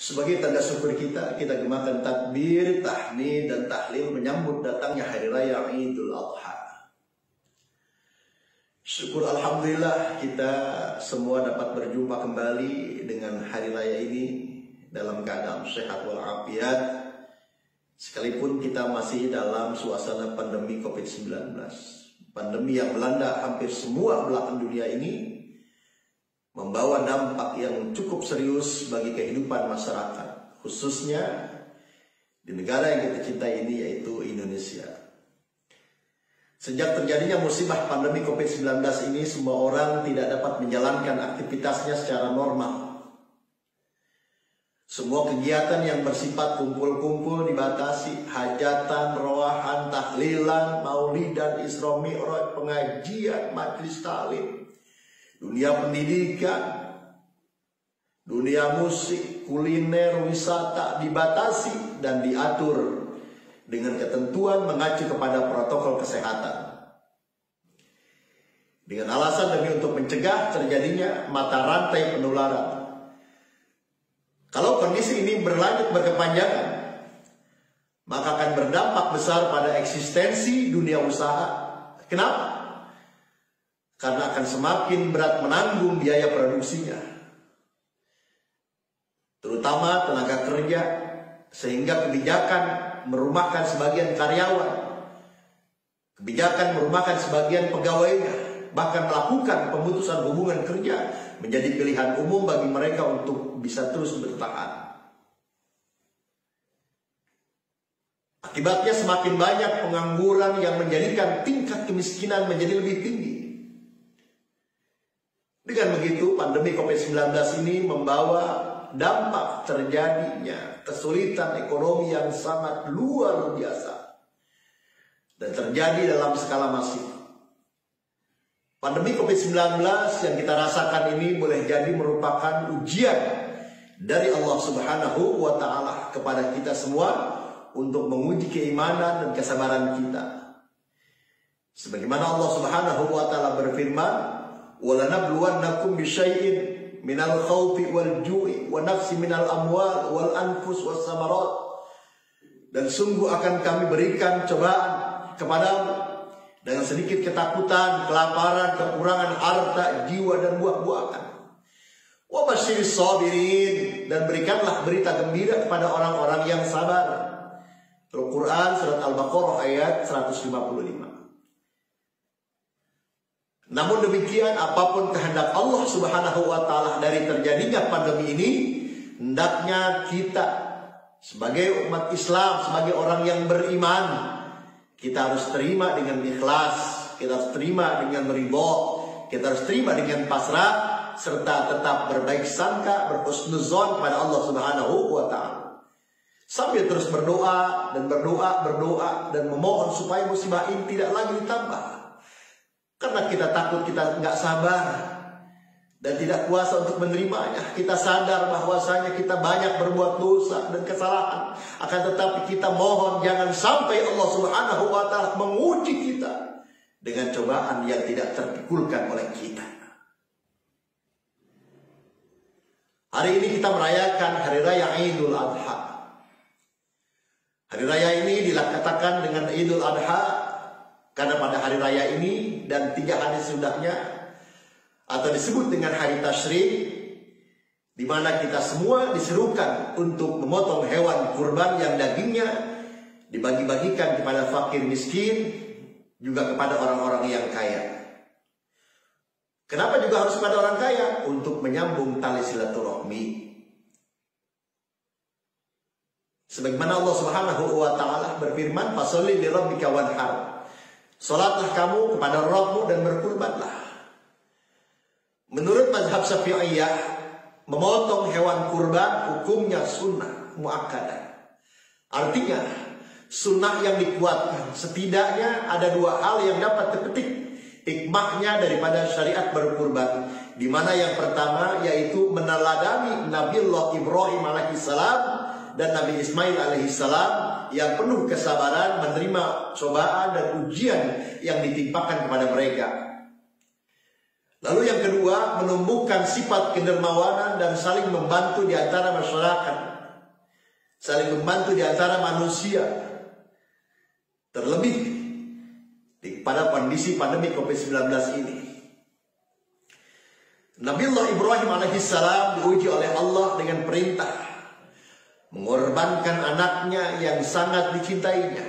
Sebagai tanda syukur kita gemakan takbir, tahmid, dan tahlil menyambut datangnya hari raya Idul Adha. Syukur Alhamdulillah kita semua dapat berjumpa kembali dengan hari raya ini dalam keadaan sehat walafiat, sekalipun kita masih dalam suasana pandemi COVID-19. Pandemi yang melanda hampir semua belahan dunia ini membawa dampak yang cukup serius bagi kehidupan masyarakat, khususnya di negara yang kita cintai ini, yaitu Indonesia. Sejak terjadinya musibah pandemi COVID-19 ini, semua orang tidak dapat menjalankan aktivitasnya secara normal. Semua kegiatan yang bersifat kumpul-kumpul dibatasi, hajatan, roahan, tahlilan, maulidan, Isra Mi'raj, pengajian, majelis taklim, dunia pendidikan, dunia musik, kuliner, wisata dibatasi dan diatur dengan ketentuan mengacu kepada protokol kesehatan. Dengan alasan demi untuk mencegah terjadinya mata rantai penularan. Kalau kondisi ini berlanjut berkepanjangan, maka akan berdampak besar pada eksistensi dunia usaha. Kenapa? Karena akan semakin berat menanggung biaya produksinya, terutama tenaga kerja, sehingga kebijakan merumahkan sebagian karyawan, kebijakan merumahkan sebagian pegawainya, bahkan melakukan pemutusan hubungan kerja menjadi pilihan umum bagi mereka untuk bisa terus bertahan. Akibatnya semakin banyak pengangguran yang menjadikan tingkat kemiskinan menjadi lebih tinggi. Dengan begitu, pandemi COVID-19 ini membawa dampak terjadinya kesulitan ekonomi yang sangat luar biasa dan terjadi dalam skala masif. Pandemi COVID-19 yang kita rasakan ini boleh jadi merupakan ujian dari Allah Subhanahu wa Ta'ala kepada kita semua untuk menguji keimanan dan kesabaran kita. Sebagaimana Allah Subhanahu wa Ta'ala berfirman, وَلَنَبْلُوَنَّكُمْ بِشَيْءٍ مِنَ الْخَوْفِ وَالْجُوعِ وَنَقْصٍ مِنَ الْأَمْوَالِ وَالْأَنْفُسِ وَالثَّمَرَاتِ. Dan sungguh akan kami berikan cobaan kepadamu dengan sedikit ketakutan, kelaparan, kekurangan harta, jiwa, dan buah-buahan. وَبَشِّرِ الصَّابِرِينَ. Dan berikanlah berita gembira kepada orang-orang yang sabar. Al-Quran surat Al-Baqarah ayat 155. Namun demikian, apapun kehendak Allah Subhanahu wa Ta'ala dari terjadinya pandemi ini, hendaknya kita sebagai umat Islam, sebagai orang yang beriman, kita harus terima dengan ikhlas, kita harus terima dengan ridho, kita harus terima dengan pasrah, serta tetap berbaik sangka, berhusnuzon kepada Allah Subhanahu wa Ta'ala. Sambil terus berdoa dan memohon supaya musibah ini tidak lagi ditambah. Karena kita takut, kita nggak sabar dan tidak kuasa untuk menerimanya. Kita sadar bahwasanya kita banyak berbuat dosa dan kesalahan. Akan tetapi kita mohon jangan sampai Allah Subhanahu wa Ta'ala menguji kita dengan cobaan yang tidak terpikulkan oleh kita. Hari ini kita merayakan Hari Raya Idul Adha. Hari Raya ini dikatakan dengan Idul Adha karena pada hari raya ini dan 3 hari sesudahnya, atau disebut dengan hari tasyrik, di mana kita semua diserukan untuk memotong hewan kurban yang dagingnya dibagi-bagikan kepada fakir miskin, juga kepada orang-orang yang kaya. Kenapa juga harus kepada orang kaya? Untuk menyambung tali silaturahmi. Sebagaimana Allah Subhanahu wa Ta'ala berfirman, "Fasholli li rabbika wanhar." Salatlah kamu kepada Rabbmu dan berkurbanlah. Menurut mazhab Syafi'iyah, memotong hewan kurban hukumnya sunnah muakkadah. Artinya, sunnah yang dikuatkan. Setidaknya ada 2 hal yang dapat dipetik hikmahnya daripada syariat berkurban. Di mana yang pertama yaitu meneladani Nabiullah Ibrahim alaihissalam dan Nabi Ismail alaihissalam yang penuh kesabaran menerima cobaan dan ujian yang ditimpakan kepada mereka. Lalu yang kedua, menumbuhkan sifat kedermawanan dan saling membantu di antara masyarakat, saling membantu di antara manusia. Terlebih pada kondisi pandemi COVID-19 ini. Nabiullah Ibrahim alaihissalam diuji oleh Allah dengan perintah mengorbankan anaknya yang sangat dicintainya.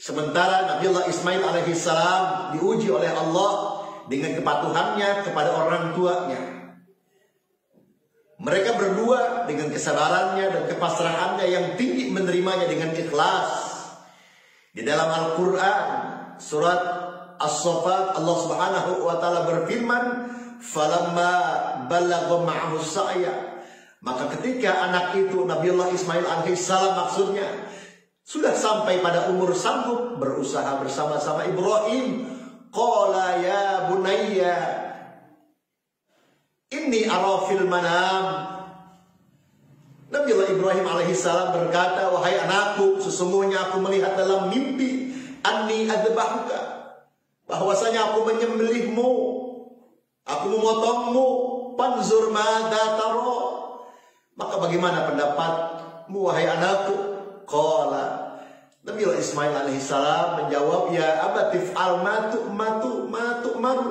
Sementara Nabiullah Ismail alaihissalam diuji oleh Allah dengan kepatuhannya kepada orang tuanya. Mereka berdua dengan kesabarannya dan kepasrahannya yang tinggi menerimanya dengan ikhlas. Di dalam Al-Quran surat As-Saffat, Allah Subhanahu wa taala berfirman, "Falamma balagha ma'ahu sa'ya." Maka ketika anak itu Nabiullah Ismail alaihissalam maksudnya sudah sampai pada umur sanggup berusaha bersama-sama Ibrahim, qala ya bunayya inni ara fil manam. Nabiullah Ibrahim alaihissalam berkata, wahai anakku, sesungguhnya aku melihat dalam mimpi, anni adbahuka, bahwasanya aku menyembelihmu, aku memotongmu, panzur madza tara, maka bagaimana pendapatmu wahai anakku? Qala, Nabiullah Ismail alaihissalam menjawab, ya abatif al-matu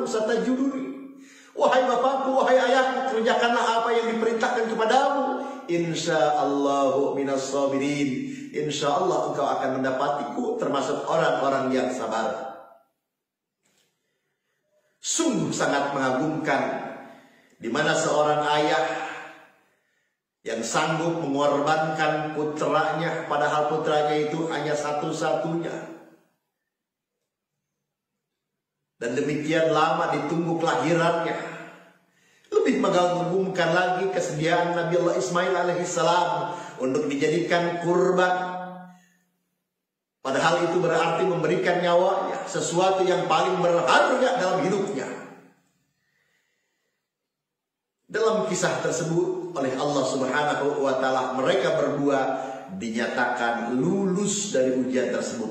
satajuduni. Wahai bapakku, wahai ayahku, kerjakanlah apa yang diperintahkan kepadamu. Insyaallahu minas sabirin. Insyaallah engkau akan mendapatiku termasuk orang-orang yang sabar. Sungguh sangat mengagumkan di mana seorang ayah yang sanggup mengorbankan putranya, padahal putranya itu hanya satu-satunya. Dan demikian lama ditunggu kelahirannya. Lebih mengagumkan lagi kesediaan Nabiullah Ismail alaihissalam untuk dijadikan kurban. Padahal itu berarti memberikan nyawanya, sesuatu yang paling berharga dalam hidupnya. Dalam kisah tersebut oleh Allah Subhanahu wa taala, mereka berdua dinyatakan lulus dari ujian tersebut.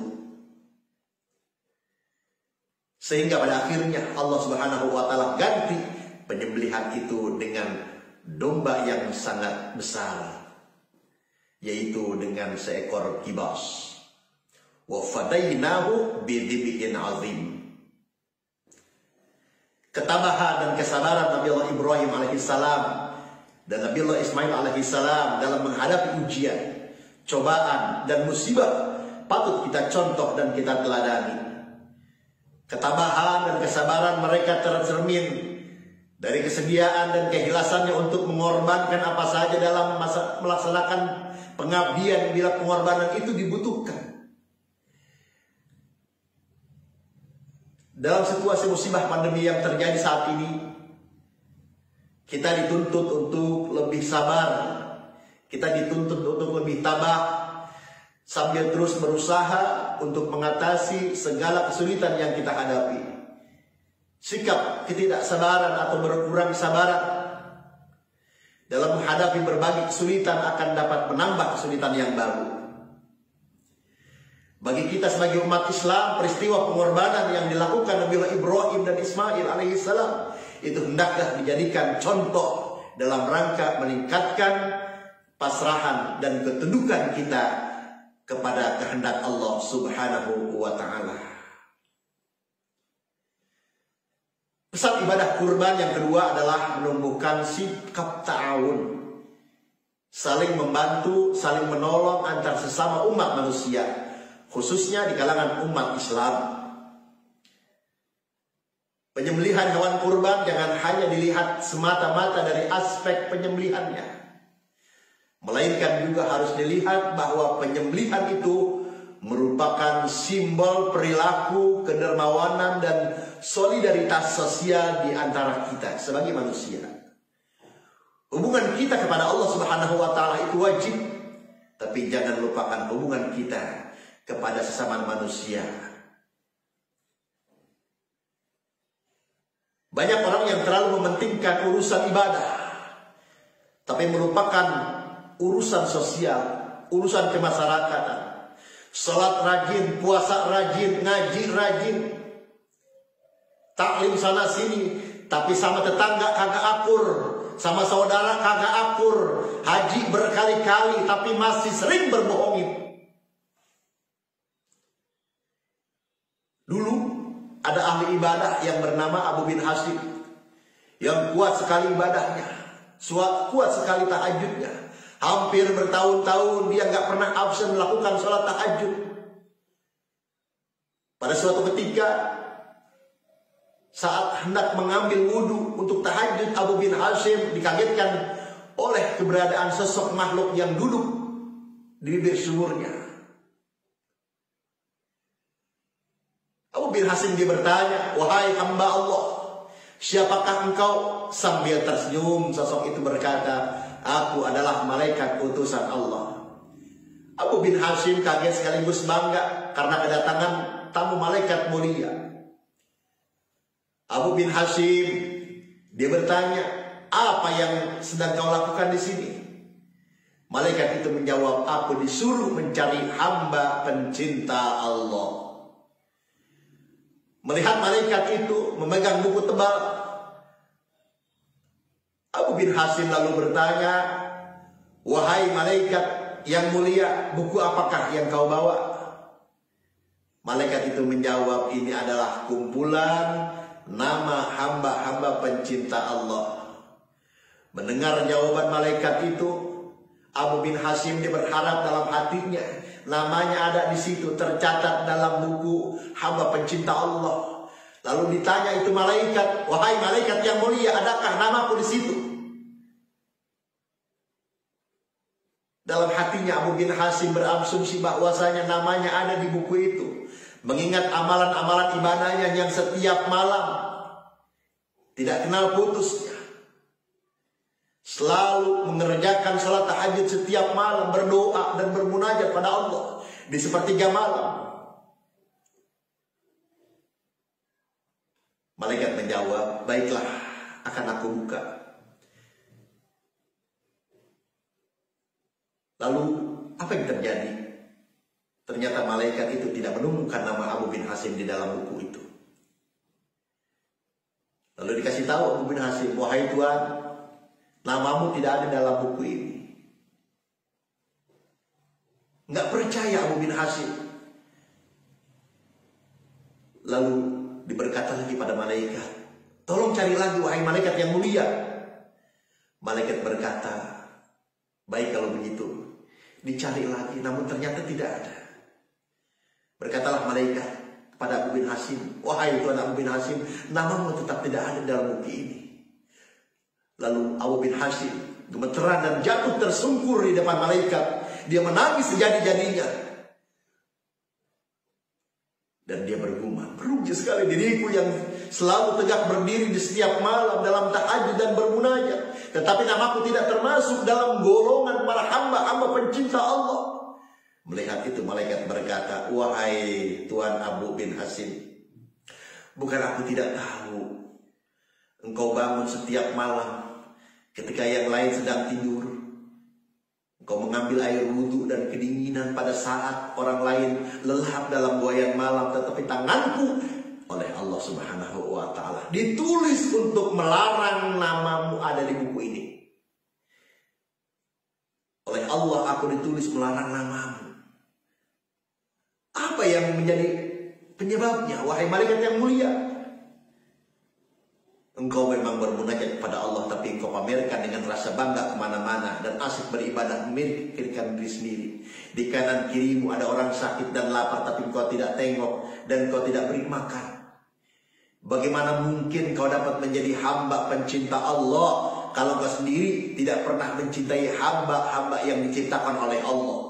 Sehingga pada akhirnya Allah Subhanahu wa taala ganti penyembelihan itu dengan domba yang sangat besar, yaitu dengan seekor kibas. Wa fadainahu bidzibhin azim. Ketabahan dan kesabaran Nabiullah Ibrahim alaihissalam dan Nabiullah Ismail alaihissalam dalam menghadapi ujian, cobaan dan musibah patut kita contoh dan kita teladani. Ketabahan dan kesabaran mereka tercermin dari kesediaan dan keikhlasannya untuk mengorbankan apa saja dalam melaksanakan pengabdian bila pengorbanan itu dibutuhkan. Dalam situasi musibah pandemi yang terjadi saat ini, kita dituntut untuk lebih sabar, kita dituntut untuk lebih tabah, sambil terus berusaha untuk mengatasi segala kesulitan yang kita hadapi. Sikap ketidaksabaran atau berkurang sabaran dalam menghadapi berbagai kesulitan akan dapat menambah kesulitan yang baru. Bagi kita sebagai umat Islam, peristiwa pengorbanan yang dilakukan Nabiullah Ibrahim dan Ismail alaihissalam itu hendaklah dijadikan contoh dalam rangka meningkatkan pasrahan dan ketundukan kita kepada kehendak Allah Subhanahu wa taala. Pesan ibadah kurban yang kedua adalah menumbuhkan sikap ta'awun, saling membantu, saling menolong antar sesama umat manusia, khususnya di kalangan umat Islam. Penyembelihan hewan kurban jangan hanya dilihat semata-mata dari aspek penyembelihannya, melainkan juga harus dilihat bahwa penyembelihan itu merupakan simbol perilaku kedermawanan dan solidaritas sosial di antara kita sebagai manusia. Hubungan kita kepada Allah Subhanahu wa taala itu wajib, tapi jangan lupakan hubungan kita kepada sesama manusia. Banyak orang yang terlalu mementingkan urusan ibadah, tapi melupakan urusan sosial, urusan kemasyarakatan. Salat rajin, puasa rajin, ngaji rajin, taklim sana sini, Tapi sama tetangga kagak akur, sama saudara kagak akur, haji berkali-kali tapi masih sering berbohongin. Dulu ada ahli ibadah yang bernama Abu bin Hasim, yang kuat sekali ibadahnya, kuat sekali tahajudnya. Hampir bertahun-tahun dia nggak pernah absen melakukan sholat tahajud. Pada suatu ketika, saat hendak mengambil wudhu untuk tahajud, Abu bin Hasim dikagetkan oleh keberadaan sosok makhluk yang duduk di bibir sumurnya. Abu bin Hasim dia bertanya, "Wahai hamba Allah, siapakah engkau?" Sambil tersenyum, sosok itu berkata, "Aku adalah malaikat utusan Allah." Abu bin Hasim kaget sekaligus bangga karena kedatangan tamu malaikat mulia. Abu bin Hasim dia bertanya, "Apa yang sedang kau lakukan di sini?" Malaikat itu menjawab, "Aku disuruh mencari hamba pencinta Allah." Melihat malaikat itu memegang buku tebal, Abu bin Hasim lalu bertanya, "Wahai malaikat yang mulia, buku apakah yang kau bawa?" Malaikat itu menjawab, "Ini adalah kumpulan nama hamba-hamba pencinta Allah." Mendengar jawaban malaikat itu, Abu bin Hasim dia berharap dalam hatinya namanya ada di situ, tercatat dalam buku hamba pencinta Allah. Lalu ditanya itu malaikat, "Wahai malaikat yang mulia, adakah namaku di situ?" Dalam hatinya Abu bin Hasim berasumsi bahwasanya namanya ada di buku itu, mengingat amalan-amalan ibadahnya yang setiap malam tidak kenal putusnya, selalu mengerjakan salat tahajud setiap malam, berdoa dan bermunajat pada Allah di sepertiga malam. Malaikat menjawab, "Baiklah, akan aku buka." Lalu apa yang terjadi? Ternyata malaikat itu tidak menemukan nama Abu bin Hasim di dalam buku itu. Lalu dikasih tahu Abu bin Hasim, "Wahai Tuhan, namamu tidak ada dalam buku ini." Nggak percaya Abu bin Hasim. Lalu diberkata lagi pada malaikat, "Tolong cari lagi wahai malaikat yang mulia." Malaikat berkata, "Baik kalau begitu." Dicari lagi, namun ternyata tidak ada. Berkatalah malaikat kepada Abu bin Hasim, "Wahai Tuhan Abu bin Hasim, namamu tetap tidak ada dalam buku ini." Lalu Abu bin Hasim gemeteran dan jatuh tersungkur di depan malaikat. Dia menangis sejadi-jadinya. Dan dia bergumam, "Merugi sekali diriku yang selalu tegak berdiri di setiap malam dalam tahajud dan bermunajat, tetapi namaku tidak termasuk dalam golongan para hamba-hamba pencinta Allah." Melihat itu malaikat berkata, "Wahai Tuan Abu bin Hasim, bukan aku tidak tahu engkau bangun setiap malam ketika yang lain sedang tidur. Engkau mengambil air wudhu dan kedinginan pada saat orang lain lelap dalam buayan malam, tetapi tanganku oleh Allah Subhanahu wa Ta'ala ditulis untuk melarang namamu ada di buku ini. Oleh Allah aku ditulis melarang namamu. Apa yang menjadi penyebabnya, wahai malaikat yang mulia? Engkau memang bermunajat kepada Allah, tapi engkau pamerkan dengan rasa bangga kemana-mana dan asik beribadah, memikirkan diri sendiri. Di kanan kirimu ada orang sakit dan lapar, tapi engkau tidak tengok dan engkau tidak beri makan. Bagaimana mungkin kau dapat menjadi hamba pencinta Allah kalau kau sendiri tidak pernah mencintai hamba-hamba yang diciptakan oleh Allah?"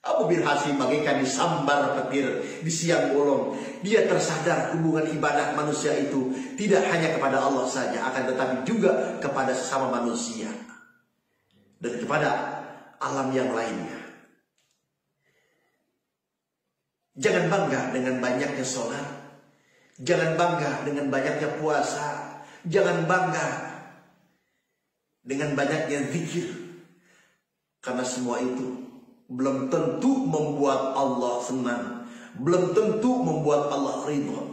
Abu bin Hasim bagaikan disambar petir di siang bolong. Dia tersadar hubungan ibadah manusia itu tidak hanya kepada Allah saja, akan tetapi juga kepada sesama manusia dan kepada alam yang lainnya. Jangan bangga dengan banyaknya sholat, jangan bangga dengan banyaknya puasa, jangan bangga dengan banyaknya zikir, karena semua itu belum tentu membuat Allah senang, belum tentu membuat Allah ridho.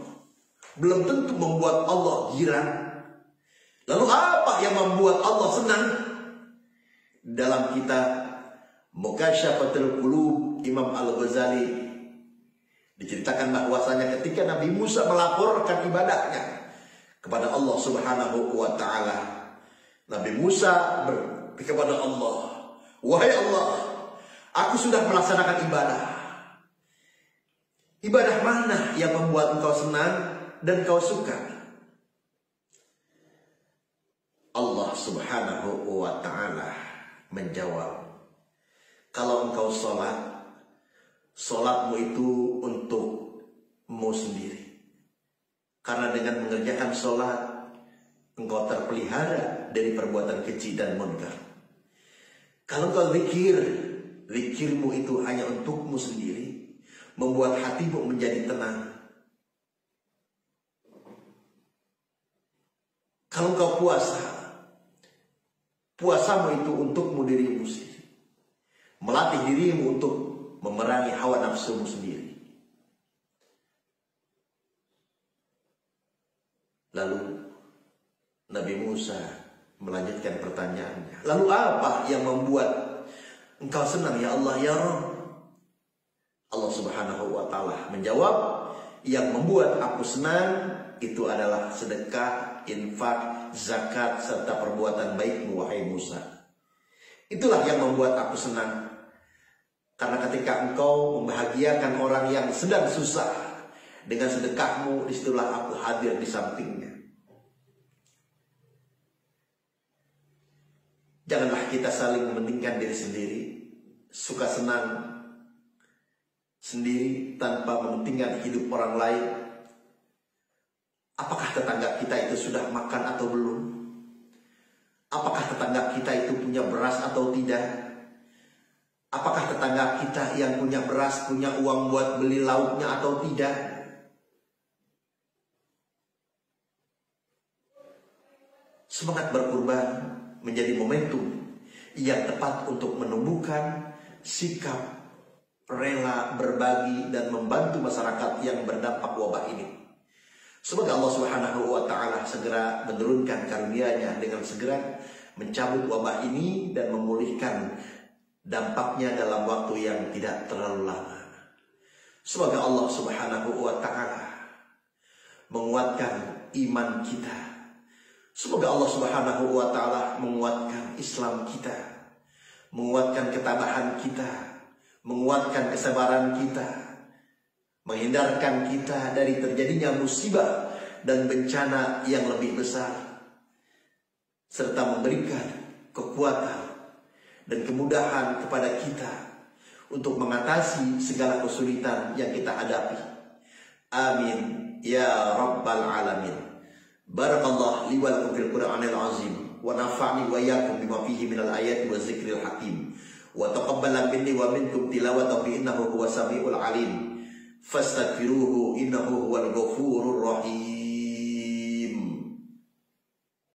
belum tentu membuat Allah girang. Lalu apa yang membuat Allah senang? Dalam kitab Mukasyafatul Qulub Imam Al-Ghazali diceritakan bahwasanya ketika Nabi Musa melaporkan ibadahnya kepada Allah Subhanahu wa taala, Nabi Musa kepada Allah, "Wahai Allah, aku sudah melaksanakan ibadah. Ibadah mana yang membuat engkau senang dan kau suka?" Allah Subhanahu wa ta'ala menjawab, "Kalau engkau sholat, sholatmu itu untukmu sendiri. Karena dengan mengerjakan sholat, engkau terpelihara dari perbuatan keji dan munkar. Kalau engkau zikir, zikirmu itu hanya untukmu sendiri, membuat hatimu menjadi tenang. Kalau engkau puasa, puasamu itu untukmu dirimu sendiri, melatih dirimu untuk memerangi hawa nafsumu sendiri." Lalu Nabi Musa melanjutkan pertanyaannya, "Lalu apa yang membuat engkau senang ya Allah ya Rabb?" Allah Subhanahu wa ta'ala menjawab, "Yang membuat aku senang itu adalah sedekah, infak, zakat, serta perbuatan baikmu wahai Musa. Itulah yang membuat aku senang. Karena ketika engkau membahagiakan orang yang sedang susah dengan sedekahmu, disitulah aku hadir di sampingnya." Janganlah kita saling mementingkan diri sendiri, suka senang sendiri tanpa mementingkan hidup orang lain. Apakah tetangga kita itu sudah makan atau belum? Apakah tetangga kita itu punya beras atau tidak? Apakah tetangga kita yang punya beras punya uang buat beli lauknya atau tidak? Semangat berkurban menjadi momentum yang tepat untuk menumbuhkan sikap rela berbagi dan membantu masyarakat yang berdampak wabah ini. Semoga Allah Subhanahu wa ta'ala segera menurunkan karunia-Nya dengan segera mencabut wabah ini dan memulihkan dampaknya dalam waktu yang tidak terlalu lama. Semoga Allah Subhanahu wa ta'ala menguatkan iman kita. Semoga Allah Subhanahu wa ta'ala menguatkan Islam kita, menguatkan ketabahan kita, menguatkan kesabaran kita, menghindarkan kita dari terjadinya musibah dan bencana yang lebih besar, serta memberikan kekuatan dan kemudahan kepada kita untuk mengatasi segala kesulitan yang kita hadapi. Amin ya rabbal alamin. Barakallahu li wa lakum fil Qur'anil azim wa nafa'ni wa iyyakum bima fihi minal ayati wa zikril hakim wa taqabbal minni wa minkum tilawatahu innahu huwas samiul alim. Fastaghfiruhu innahu huwal ghafurur rahim.